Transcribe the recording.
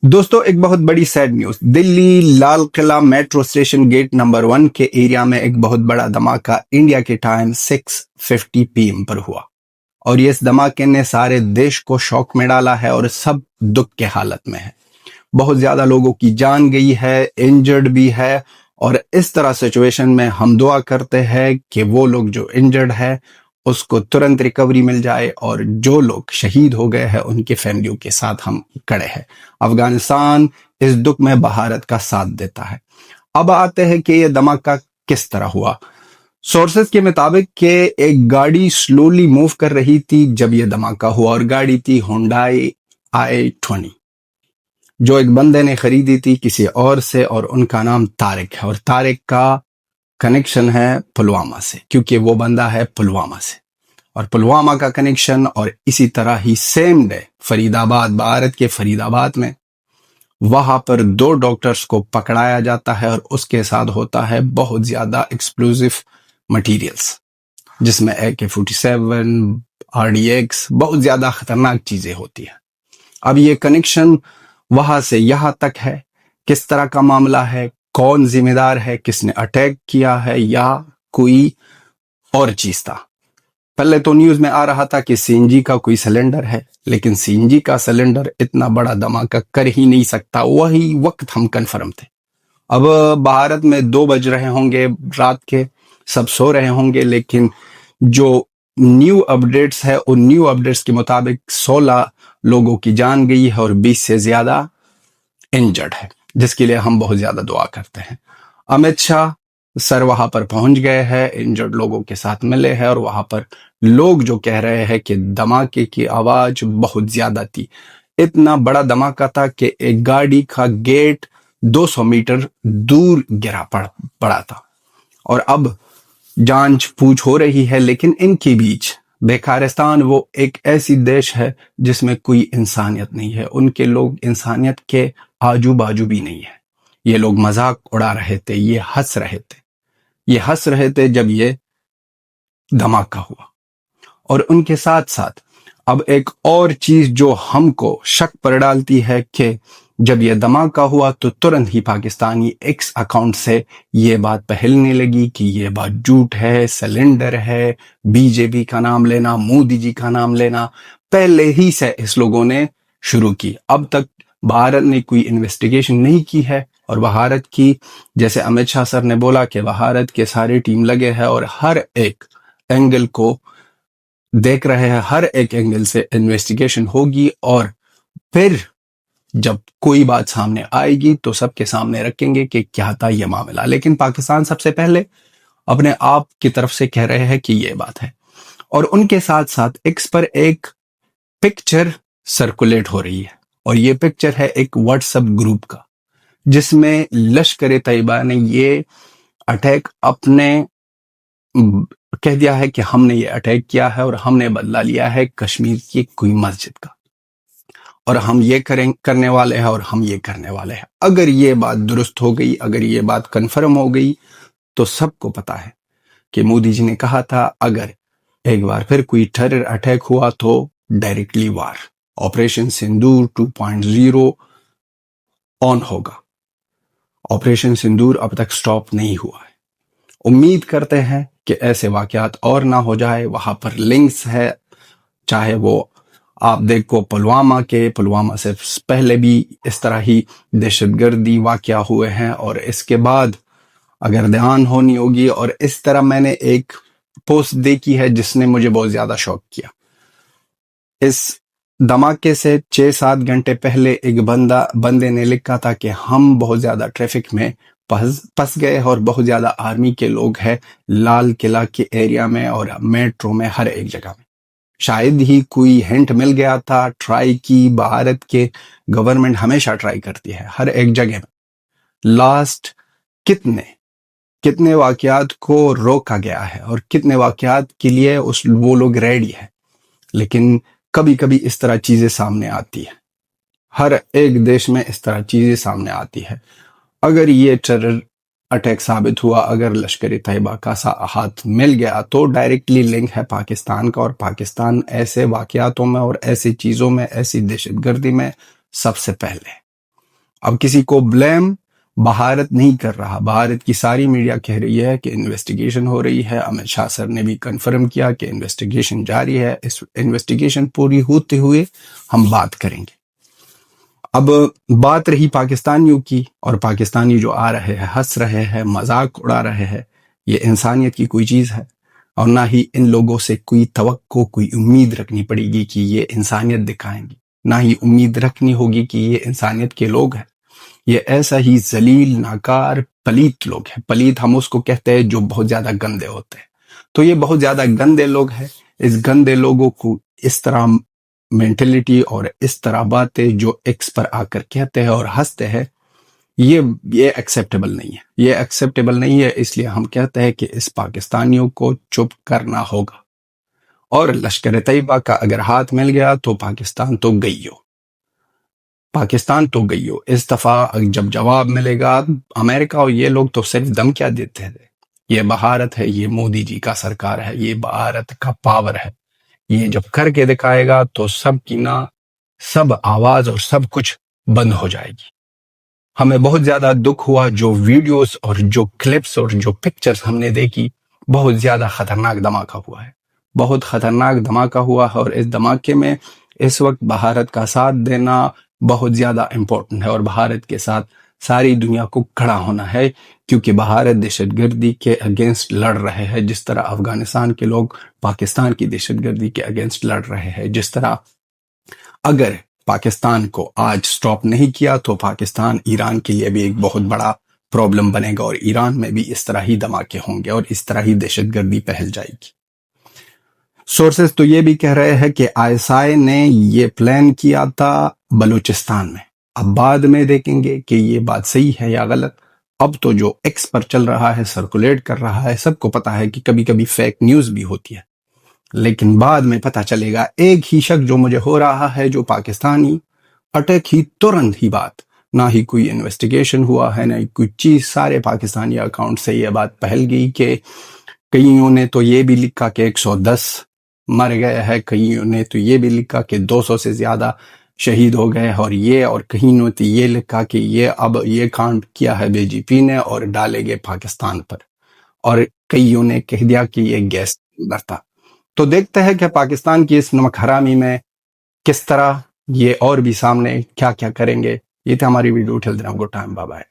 दोस्तों एक बहुत बड़ी sad news. Delhi Lal Qila metro station gate number 1 के एरिया में एक बहुत बड़ा धमाका इंडिया के टाइम 6:50 PM पर हुआ और ये इस धमाके ने सारे देश को शॉक में डाला है और सब दुख के हालत में है। बहुत ज्यादा लोगों की जान गई है, इंजर्ड भी है और इस तरह सिचुएशन में हम दुआ करते हैं कि वो लोग जो इंजर्ड है उसको तुरंत रिकवरी मिल जाए और जो लोग शहीद हो गए हैं उनके फैमिलियों के साथ हम खड़े हैं। अफगानिस्तान इस दुख में भारत का साथ देता है। अब आते हैं कि ये धमाका किस तरह हुआ। सोर्सेस के मुताबिक कि एक गाड़ी स्लोली मूव कर रही थी जब ये धमाका हुआ और गाड़ी थी Hyundai i20 जो एक बंदे ने खरीदी थी किसी और से और उनका नाम तारिक है और तारिक का कनेक्शन है पुलवामा से क्योंकि वो बंदा है पुलवामा से और पुलवामा का कनेक्शन। और इसी तरह ही सेम डे फरीदाबाद, भारत के फरीदाबाद में वहां पर 2 डॉक्टर्स को पकड़ाया जाता है और उसके साथ होता है बहुत ज्यादा एक्सप्लोजिव मटेरियल्स जिसमें AK-47, RDX बहुत ज्यादा खतरनाक चीजें होती है। अब ये कनेक्शन वहां से यहां तक है, किस तरह का मामला है, कौन जिम्मेदार है, किसने अटैक किया है या कोई और चीज था। पहले तो न्यूज में आ रहा था कि CNG का कोई सिलेंडर है, लेकिन CNG का सिलेंडर इतना बड़ा धमाका कर ही नहीं सकता। वही वक्त हम कंफर्म थे। अब भारत में 2 बज रहे होंगे रात के, सब सो रहे होंगे, लेकिन जो न्यू अपडेट्स है उन न्यू अपडेट्स के मुताबिक 16 लोगों की जान गई है और 20 से ज्यादा इंजर्ड है, जिसके लिए हम बहुत ज्यादा दुआ करते हैं। अमित शाह सर वहां पर पहुंच गए हैं, इंजर्ड लोगों के साथ मिले हैं और वहां पर लोग जो कह रहे हैं कि धमाके की आवाज बहुत ज्यादा थी। इतना बड़ा धमाका था कि एक गाड़ी का गेट 200 मीटर दूर गिरा पड़ा था और अब जांच पूछ हो रही है। लेकिन इनके बीच बेकारिस्तान वो एक ऐसी देश है जिसमें कोई इंसानियत नहीं है। उनके लोग इंसानियत के आजू बाजू भी नहीं है। ये लोग मजाक उड़ा रहे थे, ये हंस रहे थे जब ये धमाका हुआ। और उनके साथ साथ अब एक और चीज जो हमको शक पर डालती है कि जब यह धमाका हुआ तो तुरंत ही पाकिस्तानी X अकाउंट से ये बात फैलने लगी कि ये बात झूठ है, सिलेंडर है, बीजेपी का नाम लेना, मोदी जी का नाम लेना पहले ही से इस लोगों ने शुरू की। अब तक भारत ने कोई इन्वेस्टिगेशन नहीं की है और भारत की, जैसे अमित शाह सर ने बोला कि भारत के सारे टीम लगे हैं और हर एक एंगल को देख रहे हैं, हर एक एंगल से इन्वेस्टिगेशन होगी और फिर जब कोई बात सामने आएगी तो सबके सामने रखेंगे कि क्या था ये मामला। लेकिन पाकिस्तान सबसे पहले अपने आप की तरफ से कह रहे हैं कि ये बात है। और उनके साथ साथ X पर एक पिक्चर सर्कुलेट हो रही है और ये पिक्चर है एक व्हाट्सएप ग्रुप का जिसमें लश्कर तैयबा ने ये अटैक अपने कह दिया है कि हमने ये अटैक किया है और हमने बदला लिया है कश्मीर की कोई मस्जिद का और हम ये करने वाले हैं और हम ये करने वाले हैं। अगर ये बात दुरुस्त हो गई, अगर ये बात कंफर्म हो गई तो सबको पता है कि मोदी जी ने कहा था अगर एक बार फिर कोई टेरर अटैक हुआ तो directly war, operation Sindoor 2.0 on होगा। ऑपरेशन सिंदूर अब तक स्टॉप नहीं हुआ है। उम्मीद करते हैं कि ऐसे वाकयात और ना हो जाए। वहां पर लिंक्स है, चाहे वो आप देखो पुलवामा से पहले भी इस तरह ही दहशतगर्दी वाकया हुए हैं और इसके बाद अगर ध्यान होनी होगी। और इस तरह मैंने एक पोस्ट देखी है जिसने मुझे बहुत ज्यादा शॉक किया। इस धमाके से 6-7 घंटे पहले एक बंदे ने लिखा था कि हम बहुत ज्यादा ट्रैफिक में फंस गए और बहुत ज्यादा आर्मी के लोग हैं लाल किला के एरिया में और मेट्रो में, हर एक जगह में। शायद ही कोई हिंट मिल गया था, ट्राई की। भारत के गवर्नमेंट हमेशा ट्राई करती है हर एक जगह में। लास्ट कितने वाकयात को रोका गया है और कितने वाकयात के लिए वो लोग रेडी है, लेकिन कभी कभी इस तरह चीजें सामने आती है। हर एक देश में इस तरह चीजें सामने आती है। अगर ये टेरर अटैक साबित हुआ, अगर लश्कर तैयबा का हाथ मिल गया तो डायरेक्टली लिंक है पाकिस्तान का और पाकिस्तान ऐसे वाकयातों में और ऐसी चीजों में, ऐसी दहशतगर्दी में सबसे पहले। اب کسی کو بلیم بھارت نہیں کر رہا، بھارت کی ساری میڈیا کہہ رہی ہے کہ انویسٹیگیشن ہو رہی ہے، امت شاہ سر نے بھی کنفرم کیا کہ انویسٹیگیشن جاری ہے، اس انویسٹیگیشن پوری ہوتے ہوئے ہم بات کریں گے۔ اب بات رہی پاکستانیوں کی، اور پاکستانی جو آ رہے ہیں، ہنس رہے ہیں، مذاق اڑا رہے ہیں، یہ انسانیت کی کوئی چیز ہے؟ اور نہ ہی ان لوگوں سے کوئی توقع، کوئی امید رکھنی پڑے گی کہ یہ انسانیت دکھائیں گی، نہ ہی امید رکھنی ہوگی کہ یہ انسانیت کے لوگ ہیں۔ یہ ایسا ہی ذلیل، ناکار، پلیت لوگ ہیں۔ پلیت ہم اس کو کہتے ہیں جو بہت زیادہ گندے ہوتے ہیں۔ تو یہ بہت زیادہ گندے لوگ ہیں۔ اس گندے لوگوں کو اس طرح مینٹلٹی اور اس طرح باتیں جو ایکس پر آ کر کہتے ہیں اور ہنستے ہیں، یہ ایکسیپٹیبل نہیں ہے، یہ ایکسیپٹیبل نہیں ہے۔ اس لیے ہم کہتے ہیں کہ اس پاکستانیوں کو چپ کرنا ہوگا، اور لشکر طیبہ کا اگر ہاتھ مل گیا تو پاکستان تو گئی ہو، پاکستان تو گئی ہو۔ اس دفعہ جب جواب ملے گا، امریکہ اور یہ لوگ تو صرف دم کیا دیتے ہیں، یہ بھارت ہے، یہ مودی جی کا سرکار ہے، یہ بھارت کا پاور ہے، یہ جب کر کے دکھائے گا تو سب کی نا سب آواز اور سب کچھ بند ہو جائے گی۔ ہمیں بہت زیادہ دکھ ہوا، جو ویڈیوز اور جو کلپس اور جو پکچرز ہم نے دیکھی، بہت زیادہ خطرناک دھماکہ ہوا ہے، بہت خطرناک دھماکہ ہوا ہے، اور اس دھماکے میں اس وقت بھارت کا ساتھ دینا بہت زیادہ امپورٹنٹ ہے، اور بھارت کے ساتھ ساری دنیا کو کھڑا ہونا ہے، کیونکہ بھارت دہشت گردی کے اگینسٹ لڑ رہے ہیں، جس طرح افغانستان کے لوگ پاکستان کی دہشت گردی کے اگینسٹ لڑ رہے ہیں۔ جس طرح اگر پاکستان کو آج سٹاپ نہیں کیا تو پاکستان ایران کے لیے بھی ایک بہت بڑا پرابلم بنے گا، اور ایران میں بھی اس طرح ہی دھماکے ہوں گے، اور اس طرح ہی دہشت گردی پھیل جائے گی۔ سورسز تو یہ بھی کہہ رہے ہیں کہ ISI نے یہ پلان کیا تھا بلوچستان میں، اب بعد میں دیکھیں گے کہ یہ بات صحیح ہے یا غلط۔ اب تو جو ایکس پر چل رہا ہے، سرکولیٹ کر رہا ہے، سب کو پتا ہے کہ کبھی کبھی فیک نیوز بھی ہوتی ہے، لیکن بعد میں پتہ چلے گا۔ ایک ہی شک جو مجھے ہو رہا ہے، جو پاکستانی اٹیک ہی ترنت ہی بات، نہ ہی کوئی انویسٹیگیشن ہوا ہے، نہ ہی کوئی چیز، سارے پاکستانی اکاؤنٹ سے یہ بات پھیل گئی کہ کئیوں نے تو یہ بھی لکھا کہ 110 مر گئے ہیں، کئیوں نے تو یہ بھی لکھا کہ 200 سے زیادہ شہید ہو گئے، اور کہیں نے تو یہ لکھا کہ یہ اب یہ کانڈ کیا ہے BJP نے اور ڈالے گئے پاکستان پر، اور کئیوں نے کہہ دیا کہ یہ گیس برتا۔ تو دیکھتے ہیں کہ پاکستان کی اس نمک حرامی میں کس طرح یہ اور بھی سامنے کیا کیا کریں گے۔ یہ تھی ہماری ویڈیو، ٹل دن گڈ ٹائم، بائے بائے۔